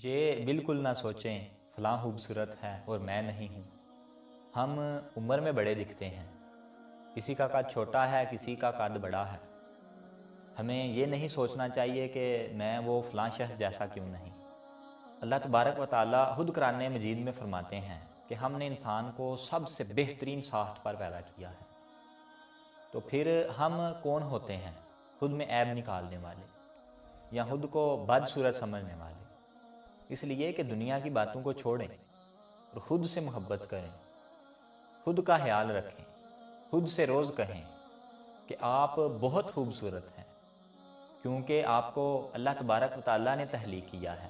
یہ بالکل نہ سوچیں فلاں خوبصورت ہے اور میں نہیں ہوں۔ ہم عمر میں بڑے دکھتے ہیں، کسی کا قد چھوٹا ہے، کسی کا قد بڑا ہے۔ ہمیں یہ نہیں سوچنا چاہیے کہ میں وہ فلاں شخص جیسا کیوں نہیں۔ اللہ تبارک و تعالیٰ خود قرآن مجید میں فرماتے ہیں کہ ہم نے انسان کو سب سے بہترین ساخت پر پیدا کیا ہے۔ تو پھر ہم کون ہوتے ہیں خود میں عیب نکالنے والے یا خود کو بدصورت سمجھنے والے؟ اس لیے کہ دنیا کی باتوں کو چھوڑیں اور خود سے محبت کریں، خود کا خیال رکھیں، خود سے روز کہیں کہ آپ بہت خوبصورت ہیں، کیونکہ آپ کو اللہ تبارک و تعالیٰ نے تخلیق کیا ہے۔